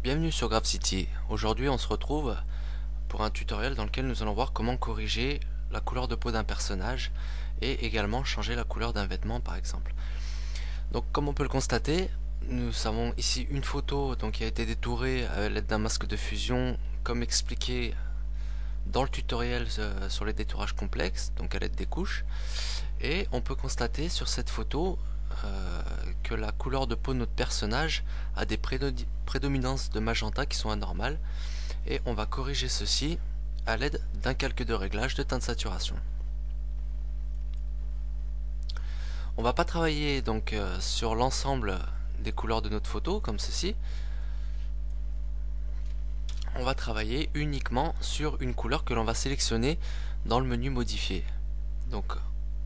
Bienvenue sur GraphCity. Aujourd'hui on se retrouve pour un tutoriel dans lequel nous allons voir comment corriger la couleur de peau d'un personnage et également changer la couleur d'un vêtement par exemple. Donc comme on peut le constater, nous avons ici une photo qui a été détourée à l'aide d'un masque de fusion comme expliqué dans le tutoriel sur les détourages complexes, donc à l'aide des couches. Et on peut constater sur cette photo que la couleur de peau de notre personnage a des prédominances de magenta qui sont anormales, et on va corriger ceci à l'aide d'un calque de réglage de teint de saturation. On va pas travailler sur l'ensemble des couleurs de notre photo comme ceci. On va travailler uniquement sur une couleur que l'on va sélectionner dans le menu modifier. Donc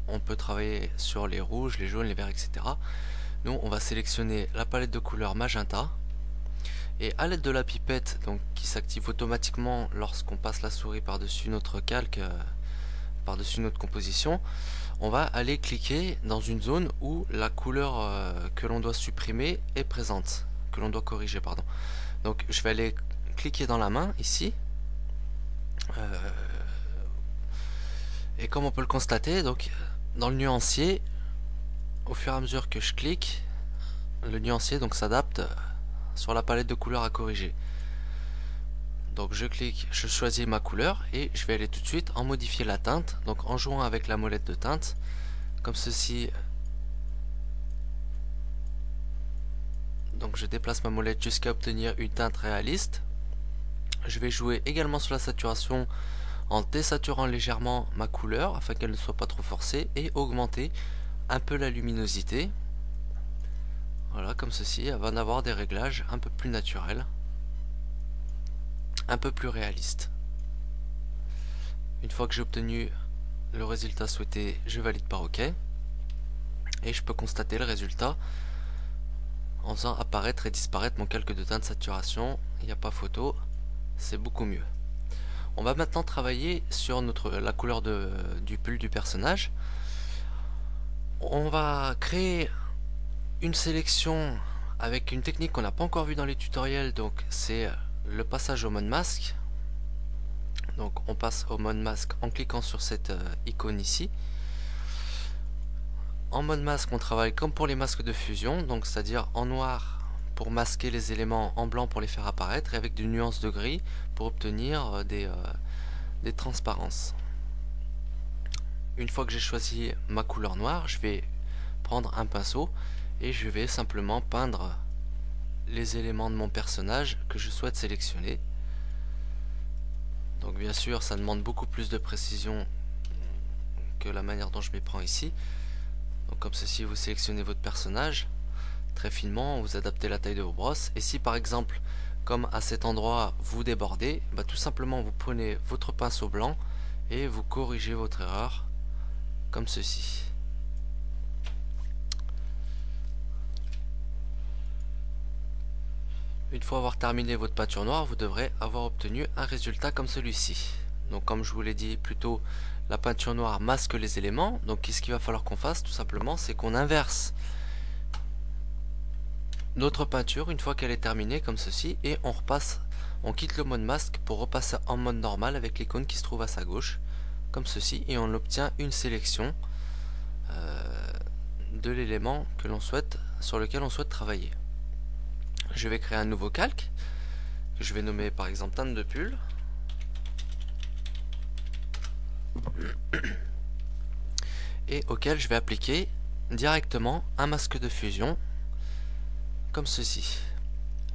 on peut travailler sur les rouges, les jaunes, les verts, etc. Nous on va sélectionner la palette de couleurs magenta, et à l'aide de la pipette qui s'active automatiquement lorsqu'on passe la souris par-dessus notre calque, par-dessus notre composition, on va aller cliquer dans une zone où la couleur que l'on doit supprimer est présente, que l'on doit corriger, pardon. Donc je vais aller cliquer dans la main ici, et comme on peut le constater, dans le nuancier, au fur et à mesure que je clique, le nuancier s'adapte sur la palette de couleurs à corriger. Donc je clique, je choisis ma couleur et je vais aller tout de suite en modifier la teinte, donc en jouant avec la molette de teinte comme ceci. Donc je déplace ma molette jusqu'à obtenir une teinte réaliste. Je vais jouer également sur la saturation en désaturant légèrement ma couleur afin qu'elle ne soit pas trop forcée, et augmenter un peu la luminosité. Voilà, comme ceci, avant d'avoir des réglages un peu plus naturels, un peu plus réalistes. Une fois que j'ai obtenu le résultat souhaité, je valide par OK. Et je peux constater le résultat en faisant apparaître et disparaître mon calque de teint de saturation. Il n'y a pas photo, c'est beaucoup mieux. On va maintenant travailler sur la couleur du pull du personnage. On va créer une sélection avec une technique qu'on n'a pas encore vue dans les tutoriels, donc c'est le passage au mode masque. Donc on passe au mode masque en cliquant sur cette icône ici. En mode masque, on travaille comme pour les masques de fusion, donc c'est-à-dire en noir pour masquer les éléments, en blanc pour les faire apparaître, et avec des nuances de gris pour obtenir des transparences. Une fois que j'ai choisi ma couleur noire, je vais prendre un pinceau et je vais simplement peindre les éléments de mon personnage que je souhaite sélectionner. Donc bien sûr ça demande beaucoup plus de précision que la manière dont je m'y prends ici. Donc comme ceci, vous sélectionnez votre personnage très finement, vous adaptez la taille de vos brosses, et si par exemple comme à cet endroit vous débordez, tout simplement vous prenez votre pinceau blanc et vous corrigez votre erreur comme ceci. Une fois avoir terminé votre peinture noire, vous devrez avoir obtenu un résultat comme celui-ci. Donc comme je vous l'ai dit plus tôt, la peinture noire masque les éléments. Donc ce qu'il va falloir qu'on fasse tout simplement, c'est qu'on inverse notre peinture une fois qu'elle est terminée comme ceci, et on quitte le mode masque pour repasser en mode normal avec l'icône qui se trouve à sa gauche comme ceci, et on obtient une sélection de l'élément que l'on souhaite, sur lequel on souhaite travailler. Je vais créer un nouveau calque que je vais nommer par exemple teinte de pull. Et auquel je vais appliquer directement un masque de fusion comme ceci.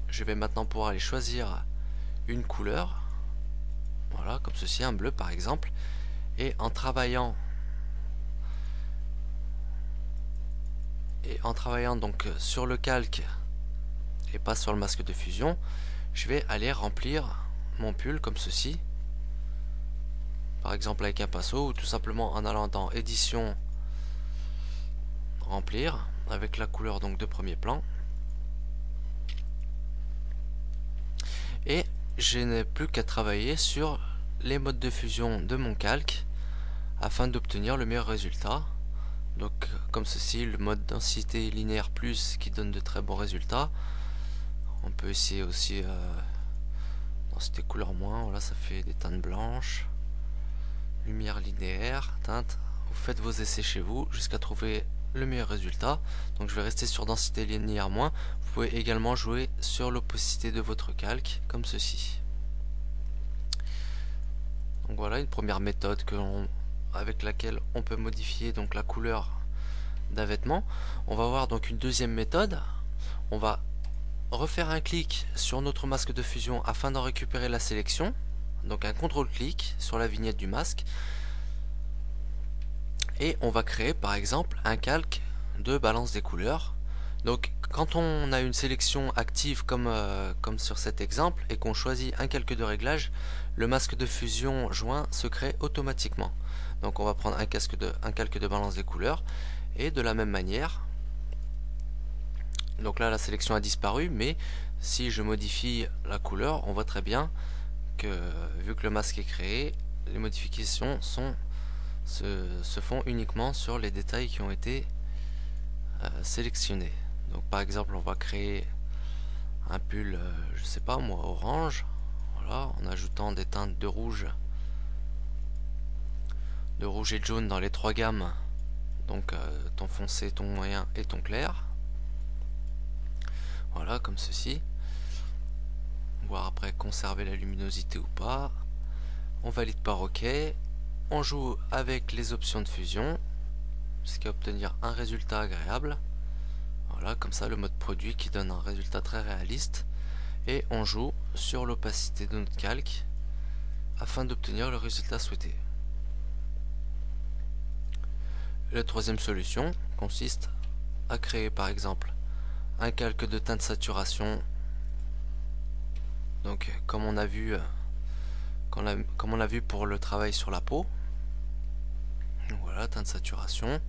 Je vais maintenant pouvoir aller choisir une couleur, voilà, comme ceci, un bleu par exemple, et en travaillant donc sur le calque et pas sur le masque de fusion, je vais aller remplir mon pull comme ceci, par exemple avec un pinceau, ou tout simplement en allant dans édition, remplir avec la couleur de premier plan. Et je n'ai plus qu'à travailler sur les modes de fusion de mon calque afin d'obtenir le meilleur résultat. Donc comme ceci, le mode densité linéaire plus qui donne de très bons résultats. On peut essayer aussi densité couleur moins, voilà, ça fait des teintes blanches, lumière linéaire, teinte. Vous faites vos essais chez vous jusqu'à trouver le meilleur résultat. Donc je vais rester sur densité linéaire moins. Vous pouvez également jouer sur l'opacité de votre calque comme ceci. Donc voilà une première méthode avec laquelle on peut modifier donc la couleur d'un vêtement. On va voir donc une deuxième méthode. On va refaire un clic sur notre masque de fusion afin d'en récupérer la sélection. Donc un contrôle-clic sur la vignette du masque. Et on va créer par exemple un calque de balance des couleurs. Donc quand on a une sélection active comme sur cet exemple et qu'on choisit un calque de réglage, le masque de fusion joint se crée automatiquement. Donc on va prendre un calque de balance des couleurs et de la même manière, donc là la sélection a disparu, mais si je modifie la couleur, on voit très bien que vu que le masque est créé, les modifications se font uniquement sur les détails qui ont été sélectionnés. Donc par exemple on va créer un pull, je sais pas moi, orange, voilà, en ajoutant des teintes de rouge et de jaune dans les trois gammes, donc ton foncé, ton moyen et ton clair, voilà comme ceci. Voir après conserver la luminosité ou pas. On valide par OK. On joue avec les options de fusion jusqu'à obtenir un résultat agréable. Voilà, comme ça le mode produit qui donne un résultat très réaliste. Et on joue sur l'opacité de notre calque afin d'obtenir le résultat souhaité. La troisième solution consiste à créer par exemple un calque de teinte saturation. Donc comme on a vu pour le travail sur la peau. Donc voilà, teinte saturation,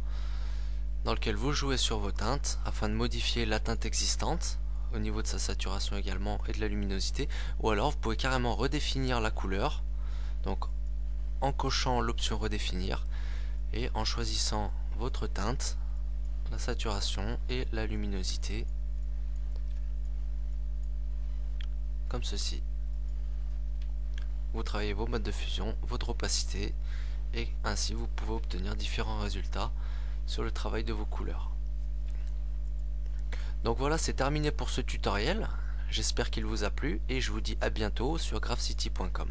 dans lequel vous jouez sur vos teintes afin de modifier la teinte existante au niveau de sa saturation également et de la luminosité, ou alors vous pouvez carrément redéfinir la couleur, donc en cochant l'option redéfinir et en choisissant votre teinte, la saturation et la luminosité, comme ceci. Vous travaillez vos modes de fusion, votre opacité, et ainsi vous pouvez obtenir différents résultats sur le travail de vos couleurs. Donc voilà, c'est terminé pour ce tutoriel. J'espère qu'il vous a plu et je vous dis à bientôt sur graphcity.com.